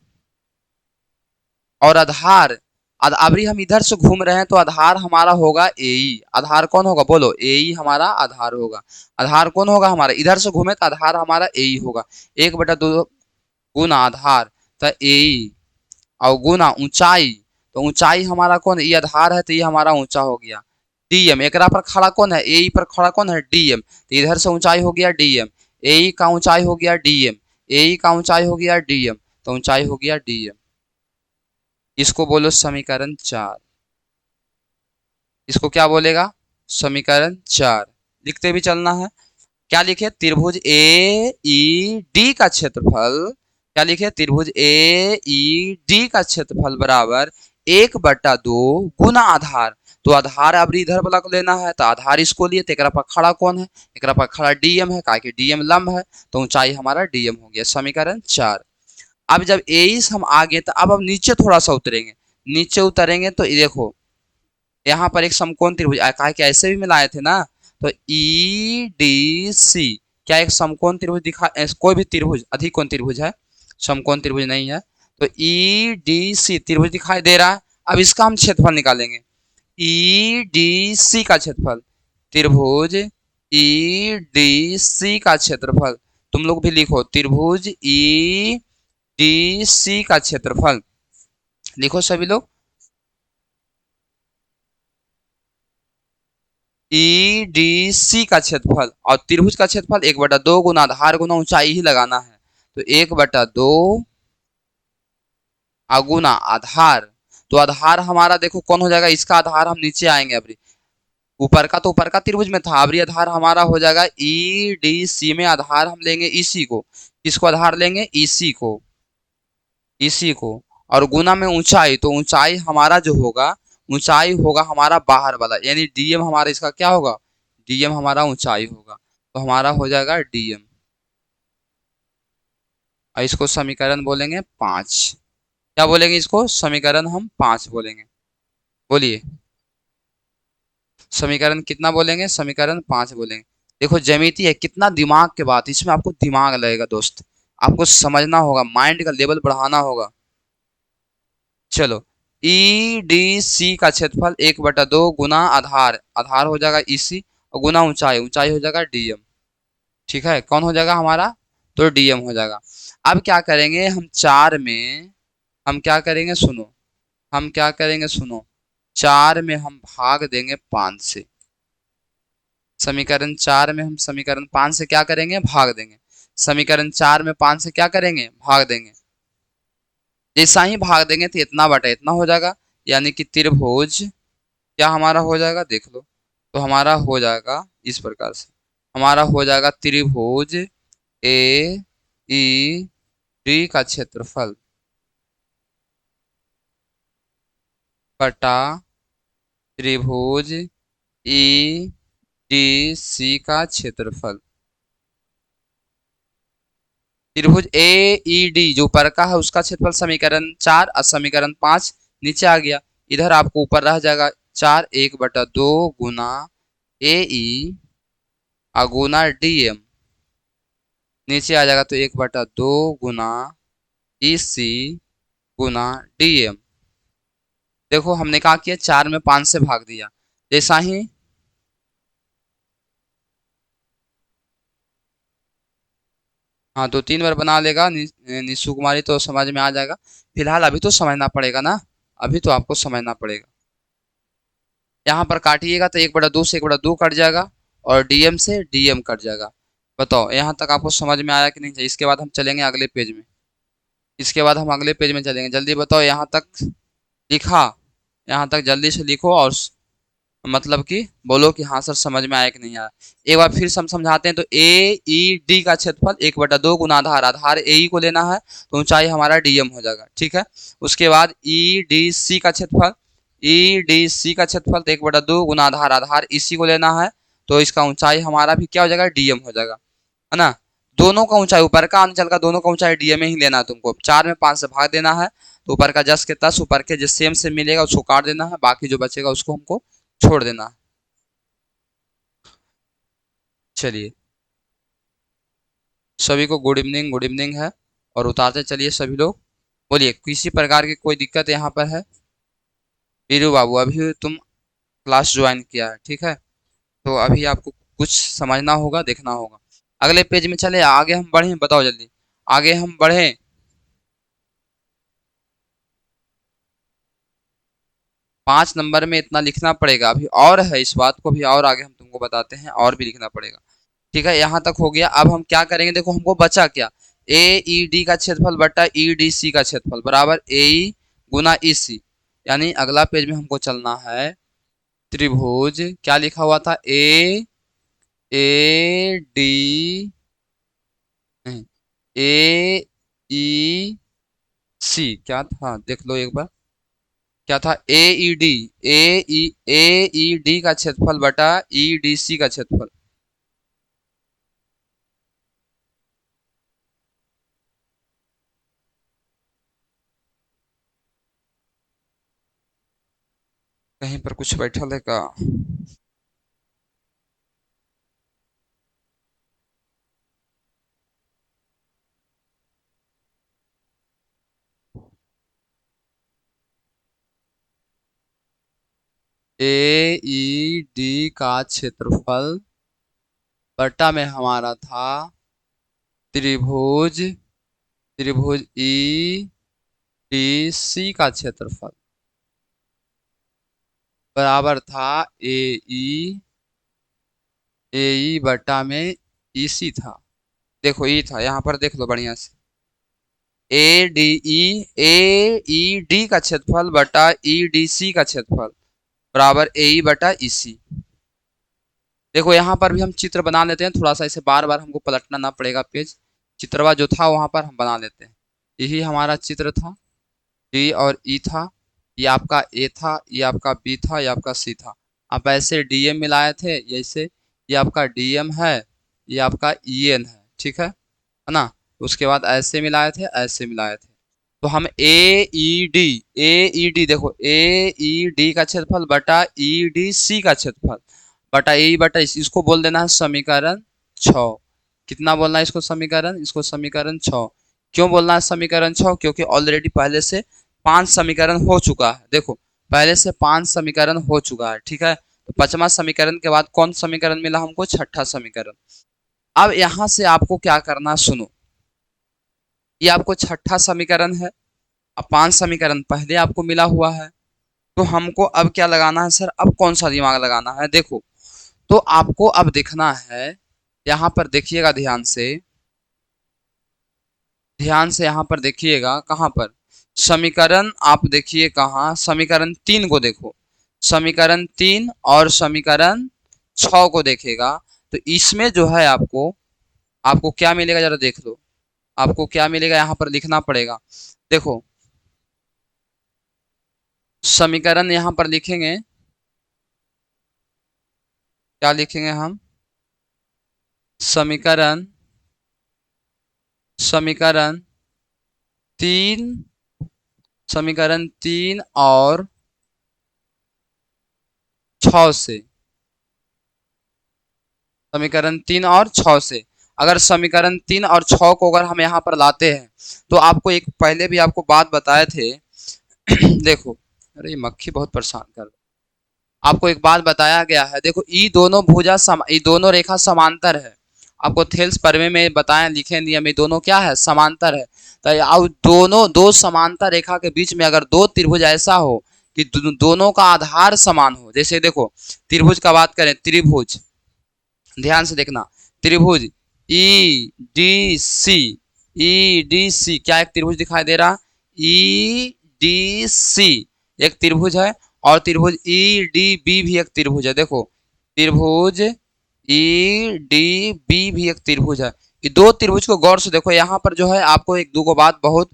और आधार, अभी हम इधर से घूम रहे हैं तो आधार हमारा होगा ए ई। आधार कौन होगा? बोलो ए ई हमारा आधार होगा। आधार कौन होगा हमारा? इधर से घूमे तो आधार हमारा ए ई होगा। 1/2 गुना आधार तो ए ई, और गुना ऊंचाई, तो ऊंचाई हमारा कौन? ये आधार है तो ये हमारा ऊंचा हो गया डीएम। एक पर खड़ा कौन है? ए पर खड़ा कौन है? डीएम। तो इधर से ऊंचाई हो गया डीएम, ए का ऊंचाई हो गया डीएम, ए का ऊंचाई हो गया डीएम, तो ऊंचाई हो गया डीएम। इसको बोलो समीकरण 4। इसको क्या बोलेगा? समीकरण 4। लिखते भी चलना है। क्या लिखे? त्रिभुज ए ई डी का क्षेत्रफल, क्या लिखे? त्रिभुज ए ई डी का क्षेत्रफल बराबर 1/2 गुना आधार। तो आधार अब इधर वाला को लेना है, तो आधार इसको लिए, तो एकरा पर खड़ा कौन है, एकरा पर खड़ा डीएम है, काहे कि डीएम लंब है, तो ऊंचाई हमारा डीएम हो गया। समीकरण 4। अब जब 23 हम आ गए, तो अब हम नीचे थोड़ा सा उतरेंगे। नीचे उतरेंगे तो ये देखो, यहाँ पर एक समकोण त्रिभुज, काहे कि ऐसे भी मिलाए थे ना, तो ई डी सी, क्या एक समकोण त्रिभुज दिखा, कोई भी त्रिभुज अधिकोण त्रिभुज है, समकोण त्रिभुज नहीं है। तो ई डी सी त्रिभुज दिखाई दे रहा है। अब इसका हम क्षेत्रफल निकालेंगे। ई डी सी का क्षेत्रफल, त्रिभुज ई डी सी का क्षेत्रफल, तुम लोग भी लिखो त्रिभुज ई डी सी का क्षेत्रफल, लिखो सभी लोग। ई डी सी का क्षेत्रफल और त्रिभुज का क्षेत्रफल 1/2 गुना आधार गुना ऊंचाई ही लगाना है। तो 1/2 अगुना आधार, तो आधार हमारा देखो कौन हो जाएगा, इसका आधार हम नीचे आएंगे अभी, ऊपर का तो ऊपर का त्रिभुज में था, अभी आधार हमारा हो जाएगा ई डी सी में आधार हम लेंगे इसी को, किसको आधार लेंगे, इसी को, इसी को। और गुना में ऊंचाई, तो ऊंचाई हमारा जो होगा, ऊंचाई होगा हमारा बाहर वाला, यानी डीएम हमारा इसका क्या होगा, डीएम हमारा ऊंचाई होगा, तो हमारा हो जाएगा डीएम। और इसको समीकरण बोलेंगे 5। क्या बोलेंगे इसको, समीकरण हम 5 बोलेंगे। बोलिए, समीकरण कितना बोलेंगे, समीकरण 5 बोलेंगे। देखो ज्यामिति है, कितना दिमाग के बात, इसमें आपको दिमाग लगेगा दोस्त, आपको समझना होगा, माइंड का लेवल बढ़ाना होगा। चलो, ई डी सी का क्षेत्रफल 1/2 गुना आधार, आधार हो जाएगा इसी, और गुना ऊंचाई, ऊंचाई हो जाएगा डीएम। ठीक है, कौन हो जाएगा हमारा, तो डीएम हो जाएगा। अब क्या करेंगे हम, 4 में हम क्या करेंगे सुनो, हम क्या करेंगे सुनो, 4 में हम भाग देंगे 5 से, समीकरण 4 में हम समीकरण 5 से क्या करेंगे, भाग देंगे। समीकरण 4 में 5 से क्या करेंगे, भाग देंगे। जैसा ही भाग देंगे तो इतना बटा इतना हो जाएगा, यानी कि त्रिभुज क्या हमारा हो जाएगा, देख लो। तो हमारा हो जाएगा इस प्रकार से, हमारा हो जाएगा त्रिभुज ए ई डी का क्षेत्रफल बटा त्रिभुज ई डी सी का क्षेत्रफल। त्रिभुज ए ई डी जो ऊपर का है उसका क्षेत्रफल समीकरण 4 और समीकरण 5 नीचे आ गया, इधर आपको ऊपर रह जाएगा 4, 1/2 गुना ए ई अगुना डी एम, नीचे आ जाएगा तो 1/2 गुना ई सी गुना डी एम। देखो हमने कहा किया, 4 में 5 से भाग दिया, जैसा ही हाँ 2-3 बार बना लेगा निशु कुमारी तो समझ में आ जाएगा। फिलहाल अभी तो समझना पड़ेगा ना, अभी तो आपको समझना पड़ेगा। यहाँ पर काटिएगा तो 1/2 से 1/2 कट जाएगा, और डीएम से डीएम कट जाएगा। बताओ यहाँ तक आपको समझ में आया कि नहीं। इसके बाद हम चलेंगे अगले पेज में, इसके बाद हम अगले पेज में चलेंगे। जल्दी बताओ यहाँ तक लिखा, यहाँ तक जल्दी से लिखो और मतलब कि बोलो कि हाँ सर समझ में आया कि नहीं आया। एक बार फिर से हम समझाते हैं। तो ए ई डी का क्षेत्रफल 1/2 गुना आधार, आधार ए ई को लेना है, तो ऊंचाई हमारा डीएम हो जाएगा। ठीक है, उसके बाद ई डी सी का क्षेत्रफल, ई डी सी का क्षेत्रफल तो 1/2 गुना आधार, आधार इसी को लेना है, तो इसका ऊंचाई हमारा भी क्या हो जाएगा, डीएम हो जाएगा, है ना। दोनों का ऊंचाई, ऊपर का अंचल का दोनों का ऊंचाई डीएम में ही लेना है तुमको। 4 में 5 से भाग देना है, तो ऊपर का 10 के 10, ऊपर के जो सेम से मिलेगा उसको काट देना है, बाकी जो बचेगा उसको हमको छोड़ देना है। चलिए, सभी को गुड इवनिंग, गुड इवनिंग है, और उतारते चलिए सभी लोग। बोलिए, किसी प्रकार की कोई दिक्कत यहाँ पर है। वीरू बाबू अभी तुम क्लास ज्वाइन किया है, ठीक है, तो अभी आपको कुछ समझना होगा, देखना होगा। अगले पेज में चले, आगे हम बढ़े, बताओ जल्दी, आगे हम बढ़े। 5 नंबर में इतना लिखना पड़ेगा, अभी और है इस बात को भी और आगे हम तुमको बताते हैं, और भी लिखना पड़ेगा। ठीक है, यहाँ तक हो गया। अब हम क्या करेंगे, देखो हमको बचा क्या, ए ई डी का क्षेत्रफल बटा ई डी सी का क्षेत्रफल बराबर ए ई गुना ई सी, यानी अगला पेज में हमको चलना है। त्रिभुज क्या लिखा हुआ था, ए डी नहीं, ए ई सी क्या था, देख लो एक बार, क्या था, ए ई डी का क्षेत्रफल बटा ई डी सी का क्षेत्रफल। कहीं पर कुछ बैठल है का? ए ई डी का क्षेत्रफल बटा में हमारा था त्रिभुज त्रिभुज ई डी सी का क्षेत्रफल बराबर था ए ई ए ई बटा में ई सी था। देखो ई था, यहाँ पर देख लो बढ़िया से। ए ई डी का क्षेत्रफल बटा ई डी सी का क्षेत्रफल बराबर ए ई बटा ई सी। देखो यहाँ पर भी हम चित्र बना लेते हैं, थोड़ा सा इसे बार बार हमको पलटना ना पड़ेगा पेज। चित्रवा जो था वहां पर हम बना लेते हैं। यही हमारा चित्र था, डी और ई था, ये आपका ए था, ये आपका बी था, ये आपका सी था। आप ऐसे डीएम मिलाए थे, जैसे ये आपका डीएम है, ये आपका ईएन है, ठीक है ना। उसके बाद ऐसे मिलाए थे, ऐसे मिलाए थे। तो हम ए ई डी देखो, ए ई डी का क्षेत्रफल बटा ई डी सी का क्षेत्रफल बटा ए बटा इसको बोल देना है समीकरण 6। कितना बोलना है इसको समीकरण? इसको समीकरण 6। क्यों बोलना है समीकरण 6? क्योंकि ऑलरेडी पहले से 5 समीकरण हो चुका है। देखो पहले से 5 समीकरण हो चुका है, ठीक है। तो 5वां समीकरण के बाद कौन समीकरण मिला हमको? 6ठा समीकरण। अब यहां से आपको क्या करना, सुनो। ये आपको 6ठा समीकरण है। अब 5 समीकरण पहले आपको मिला हुआ है, तो हमको अब क्या लगाना है सर? अब कौन सा दिमाग लगाना है? देखो, तो आपको अब देखना है, यहाँ पर देखिएगा ध्यान से, ध्यान से यहाँ पर देखिएगा। कहाँ पर समीकरण? आप देखिए कहाँ, समीकरण 3 को देखो। समीकरण 3 और समीकरण 6 को देखेगा तो इसमें जो है आपको आपको क्या मिलेगा जरा देख लो। आपको क्या मिलेगा यहाँ पर लिखना पड़ेगा। देखो समीकरण यहाँ पर लिखेंगे, क्या लिखेंगे हम? समीकरण समीकरण 3, समीकरण 3 और 6 से, समीकरण 3 और 6 से। अगर समीकरण 3 और 6 को अगर हम यहाँ पर लाते हैं तो आपको एक पहले भी आपको बात बताए थे देखो, अरे ये मक्खी बहुत परेशान कर रहा है। आपको एक बात बताया गया है, देखो ये दोनों रेखा समांतर है। आपको थेल्स परमे में बताएं, लिखे नियम, ये दोनों क्या है? समांतर है। तो अब दोनों दो समांतर रेखा के बीच में अगर दो त्रिभुज ऐसा हो कि दोनों का आधार समान हो, जैसे देखो त्रिभुज का बात करें, त्रिभुज ध्यान से देखना, त्रिभुज ई डी सी क्या एक त्रिभुज दिखाई दे रहा? ई डी सी एक त्रिभुज है, और त्रिभुज ई डी बी भी एक त्रिभुज है। देखो त्रिभुज ई डी बी भी एक त्रिभुज है। ये दो त्रिभुज को गौर से देखो। यहाँ पर जो है आपको एक दो बात बहुत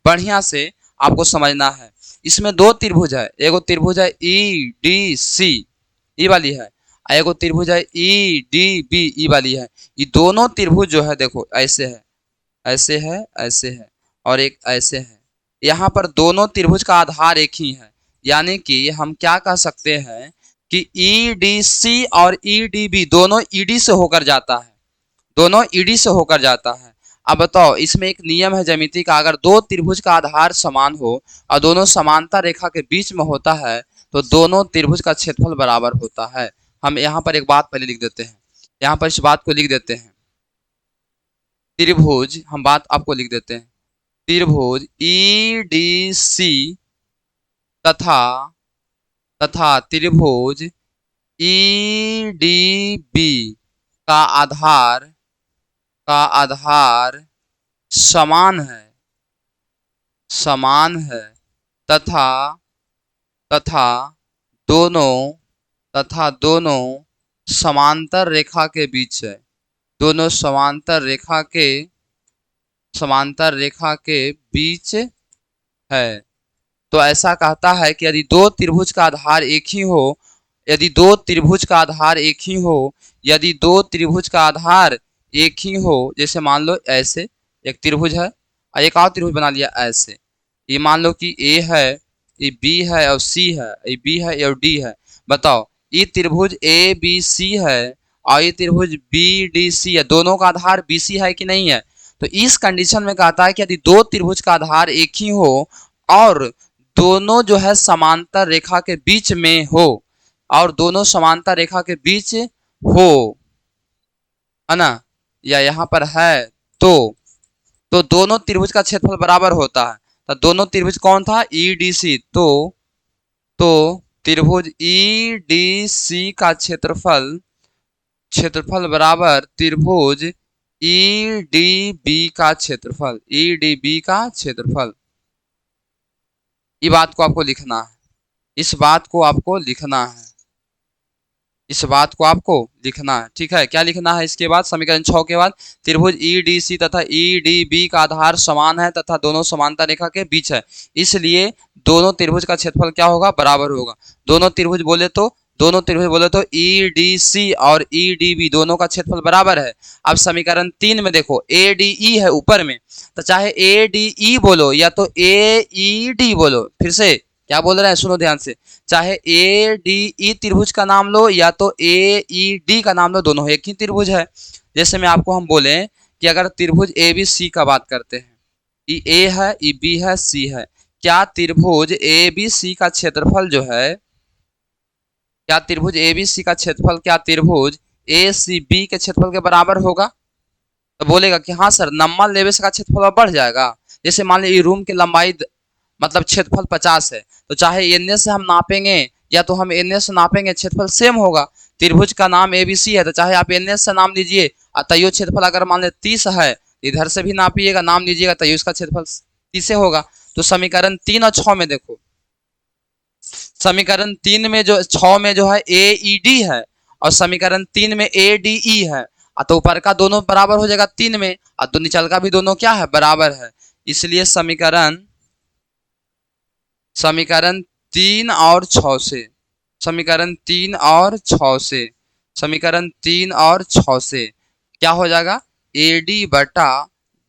बढ़िया से आपको समझना है। इसमें दो त्रिभुज है, एगो त्रिभुज है ई डी सी, ई वाली है, एगो त्रिभुज है ई डी बी, ई वाली है। ये दोनों त्रिभुज जो है देखो ऐसे है, ऐसे है, ऐसे है, और एक ऐसे है। यहाँ पर दोनों त्रिभुज का आधार एक ही है, यानी कि हम क्या कह सकते हैं कि ई डी सी और ई डी बी दोनों ईडी से होकर जाता है, दोनों ईडी से होकर जाता है। अब बताओ, इसमें एक नियम है ज्यामिति का, अगर दो त्रिभुज का आधार समान हो और दोनों समांतर रेखा के बीच में होता है तो दोनों त्रिभुज का क्षेत्रफल बराबर होता है। हम यहाँ पर एक बात पहले लिख देते हैं, यहाँ पर इस बात को लिख देते हैं। त्रिभुज, हम बात आपको लिख देते हैं, त्रिभुज ई डी सी तथा तथा त्रिभुज ई डी बी का आधार समान है, समान है, तथा तथा दोनों दोनों समांतर रेखा के बीच है, दोनों समांतर रेखा के बीच है। तो ऐसा कहता है कि यदि दो त्रिभुज का आधार एक ही हो, यदि दो त्रिभुज का आधार एक ही हो, यदि दो त्रिभुज का आधार एक ही हो, जैसे मान लो ऐसे एक त्रिभुज है और एक और त्रिभुज बना लिया ऐसे, ये मान लो कि ए है, ये बी है और सी है, ये बी है और डी है। बताओ ये त्रिभुज ए बी सी है और ये त्रिभुज बी डी सी है, दोनों का आधार बी सी है कि नहीं है? तो इस कंडीशन में कहता है कि यदि दो त्रिभुज का आधार एक ही हो और दोनों जो है समांतर रेखा के बीच में हो, और दोनों समांतर रेखा के बीच हो, है ना, या यहाँ पर है, तो दोनों त्रिभुज का क्षेत्रफल बराबर होता है। तो दोनों त्रिभुज कौन था? E D C. तो त्रिभुज ई डी सी का क्षेत्रफल बराबर त्रिभुज ई डी बी का क्षेत्रफल, ई डी बी का क्षेत्रफल। ये बात को आपको लिखना है, इस बात को आपको लिखना है, इस बात को आपको लिखना है। ठीक है, क्या लिखना है इसके बाद? समीकरण 6 के बाद त्रिभुज ई डी सी तथा ई डी बी का आधार समान है तथा दोनों समांतर रेखा के बीच है, इसलिए दोनों त्रिभुज का क्षेत्रफल क्या होगा? बराबर होगा। दोनों त्रिभुज बोले तो ई डी सी और ई डी बी दोनों का क्षेत्रफल बराबर है। अब समीकरण 3 में देखो ए डी ई है ऊपर में, तो चाहे ए डी ई बोलो या तो ए ई डी बोलो, फिर से क्या बोल रहे हैं सुनो ध्यान से, चाहे ए डी ई त्रिभुज का नाम लो या तो ए ई डी का नाम लो, दोनों एक ही त्रिभुज है। जैसे में आपको हम बोले कि अगर त्रिभुज ए बी सी का बात करते हैं, ई ए है, ई बी है, सी है, क्या त्रिभुज ए बी सी का क्षेत्रफल जो है, क्या त्रिभुज ए बी सी का क्षेत्रफल, क्या त्रिभुज ए सी बी के क्षेत्रफल के बराबर होगा? तो बोलेगा कि हाँ सर, नंबर लेवे से का क्षेत्रफल बढ़ जाएगा। जैसे मान लीजिए रूम की लंबाई मतलब क्षेत्रफल 50 है, तो चाहे एन से हम नापेंगे या तो हम एन से नापेंगे, क्षेत्रफल सेम होगा। त्रिभुज का नाम एबीसी है, तो चाहे आप एन से नाम लीजिए, तैयो क्षेत्रफल अगर मान ले 30 है, इधर से भी नापिएगा नाम लीजिएगा, तैयो इसका क्षेत्रफल 30 होगा। तो समीकरण 3 और 6 में देखो, समीकरण 3 में जो 6 में जो है ए ई डी है और समीकरण 3 में ए डी ई है, तो ऊपर का दोनों बराबर हो जाएगा 3 में, और तो निचल का भी दोनों क्या है? बराबर है। इसलिए समीकरण 3 और 6 से, समीकरण 3 और 6 से, समीकरण 3 और 6 से क्या हो जाएगा? ए डी बटा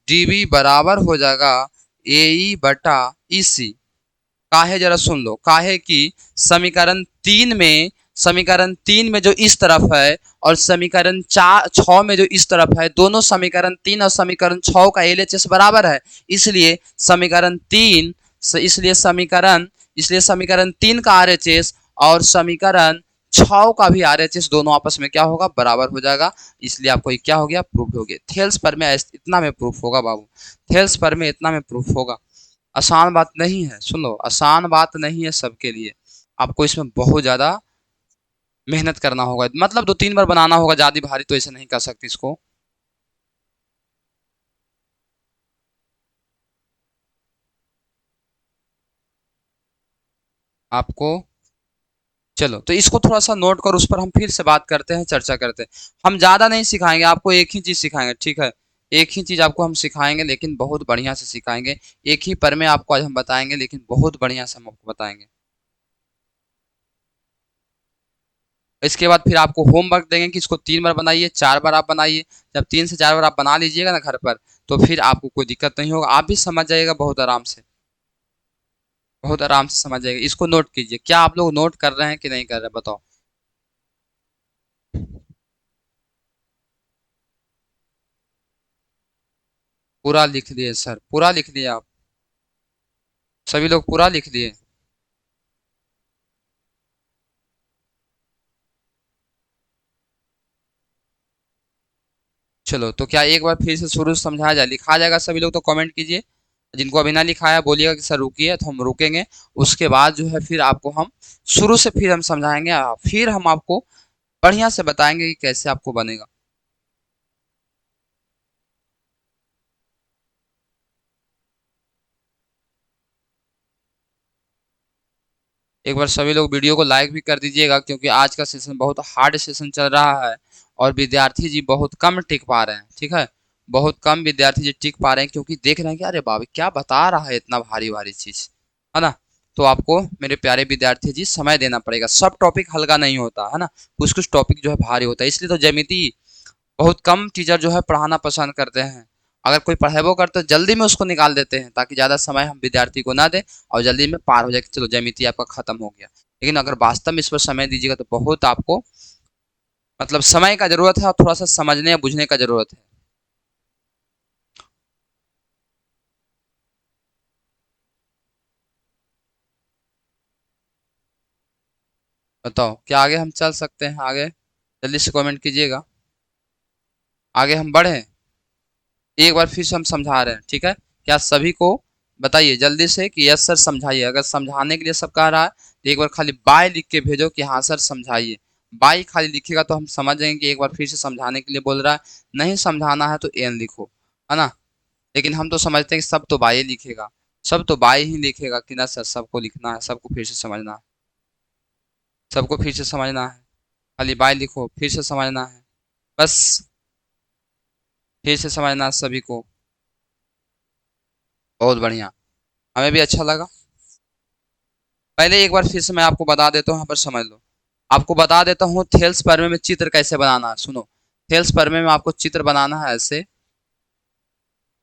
डी बी बराबर हो जाएगा ए ई बटा ई सी। काहे जरा सुन लो, काहे कि समीकरण 3 में जो इस तरफ है और समीकरण 6 में जो इस तरफ है, दोनों समीकरण 3 और समीकरण 6 का एलएचएस बराबर है। इसलिए समीकरण 3 इसलिए समीकरण 3 का आरएचएस और समीकरण 6 का भी आरएचएस दोनों आपस में क्या होगा? बराबर हो जाएगा। इसलिए आपको क्या हो गया? प्रूफ हो गया। थेल्स पर में इतना में प्रूफ होगा बाबू, थेल्स पर में इतना में प्रूफ होगा। आसान बात नहीं है, सुन लो, आसान बात नहीं है सबके लिए, आपको इसमें बहुत ज़्यादा मेहनत करना होगा, मतलब 2-3 बार बनाना होगा, ज़्यादा भारी तो ऐसे नहीं कर सकते इसको। आपको चलो तो इसको थोड़ा सा नोट कर, उस पर हम फिर से बात करते हैं, चर्चा करते हैं। हम ज़्यादा नहीं सिखाएंगे आपको, एक ही चीज़ सिखाएंगे, ठीक है? एक ही चीज़ आपको हम सिखाएंगे, लेकिन बहुत बढ़िया से सिखाएंगे। एक ही पर में आपको आज हम बताएंगे, लेकिन बहुत बढ़िया से हम आपको बताएंगे। इसके बाद फिर आपको होमवर्क देंगे कि इसको 3 बार बनाइए, 4 बार आप बनाइए। जब 3 से 4 बार आप बना लीजिएगा ना घर पर, तो फिर आपको कोई दिक्कत नहीं होगा, आप भी समझ जाइएगा बहुत आराम से, बहुत आराम से समझ जाइएगा। इसको नोट कीजिए। क्या आप लोग नोट कर रहे हैं कि नहीं कर रहे, बताओ? पूरा लिख लिए सर? पूरा लिख लिए आप सभी लोग? पूरा लिख लिए? चलो तो क्या एक बार फिर से शुरू से समझाया जाए, लिखा जाएगा? सभी लोग तो कमेंट कीजिए। जिनको अभी ना लिखाया बोलिएगा कि सर रुकिए, तो हम रुकेंगे। उसके बाद जो है फिर आपको हम शुरू से फिर हम समझाएंगे, फिर हम आपको बढ़िया से बताएंगे कि कैसे आपको बनेगा। एक बार सभी लोग वीडियो को लाइक भी कर दीजिएगा, क्योंकि आज का सेशन बहुत हार्ड सेशन चल रहा है और विद्यार्थी जी बहुत कम टिक पा रहे हैं, ठीक है? बहुत कम विद्यार्थी जी टिक पा रहे हैं, क्योंकि देख रहे हैं कि अरे बाबा क्या बता रहा है, इतना भारी भारी चीज, है ना? तो आपको मेरे प्यारे विद्यार्थी जी समय देना पड़ेगा। सब टॉपिक हल्का नहीं होता है ना, कुछ कुछ टॉपिक जो है भारी होता है, इसलिए तो ज्यामिति बहुत कम टीचर जो है पढ़ाना पसंद करते हैं। अगर कोई पढ़ेबो करते तो जल्दी में उसको निकाल देते हैं, ताकि ज़्यादा समय हम विद्यार्थी को ना दें और जल्दी में पार हो जाए कि चलो ज्यामिति आपका खत्म हो गया। लेकिन अगर वास्तव में इस पर समय दीजिएगा तो बहुत आपको मतलब समय का जरूरत है और थोड़ा सा समझने या बुझने का जरूरत है। बताओ क्या आगे हम चल सकते हैं? आगे जल्दी से कमेंट कीजिएगा, आगे हम बढ़े। एक बार फिर से हम समझा रहे हैं, ठीक है? क्या सभी को बताइए जल्दी से कि यस सर समझाइए। अगर समझाने के लिए सब कह रहा है तो एक बार खाली बाय लिख के भेजो कि हाँ सर समझाइए। बाय खाली लिखेगा तो हम समझ जाएंगे कि एक बार फिर से समझाने के लिए बोल रहा है। नहीं समझाना है तो एन लिखो, है ना? लेकिन हम तो समझते हैं कि सब तो बाय ही लिखेगा, सब तो बाय ही लिखेगा कि ना सर सबको लिखना है, सबको फिर से समझना है, सबको फिर से समझना है। खाली बाय लिखो, फिर से समझना है, बस फिर से समझना है सभी को। बहुत बढ़िया, हमें भी अच्छा लगा। पहले एक बार फिर से मैं आपको बता देता हूँ, यहाँ पर समझ लो। आपको बता देता हूँ थेल्स परमे में चित्र कैसे बनाना है। सुनो, थेल्स परमे में आपको चित्र बनाना है ऐसे,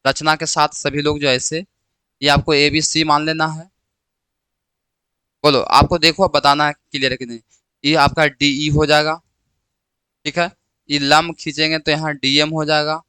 रचना के साथ सभी लोग जो ऐसे, ये आपको ए बी सी मान लेना है। बोलो आपको, देखो बताना है क्लियर है कि नहीं। ये आपका डी ई हो जाएगा, ठीक है? ये लंब खींचेंगे तो यहाँ डी एम हो जाएगा।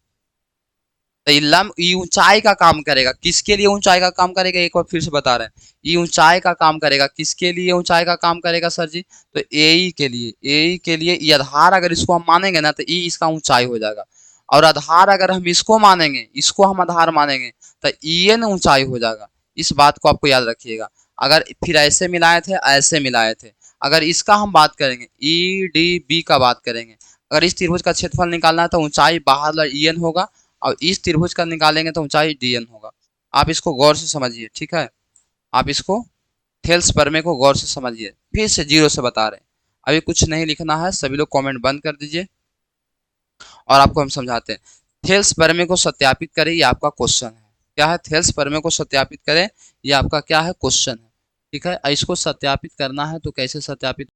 तो ये लंब, ये ऊंचाई का काम करेगा, किसके लिए ऊंचाई का काम करेगा एक बार फिर से बता रहे हैं। ये ऊंचाई का काम करेगा, किसके लिए ऊंचाई का काम करेगा सर जी? तो ए ई के लिए, ए ई के लिए। ये आधार अगर इसको हम मानेंगे ना तो ई इसका ऊंचाई हो जाएगा, और आधार अगर हम इसको मानेंगे, इसको हम आधार मानेंगे तो ई एन ऊंचाई हो जाएगा। इस बात को आपको याद रखिएगा। अगर फिर ऐसे मिलाए थे, ऐसे मिलाए थे। अगर इसका हम बात करेंगे, ई डी बी का बात करेंगे, अगर इस त्रिभुज का क्षेत्रफल निकालना है तो ऊंचाई बाहर वाला ई एन होगा, और इस त्रिभुज का निकालेंगे तो ऊंचाई डीएन होगा। आप इसको गौर से समझिए, ठीक है? आप इसको थेल्स परमे को गौर से समझिए, फिर से जीरो से बता रहे हैं। अभी कुछ नहीं लिखना है, सभी लोग कमेंट बंद कर दीजिए और आपको हम समझाते हैं। थेल्स परमे को सत्यापित करें, ये आपका क्वेश्चन है। क्या है? थेल्स परमे को सत्यापित करें, ये आपका क्या है? क्वेश्चन है, ठीक है? इसको सत्यापित करना है तो कैसे सत्यापित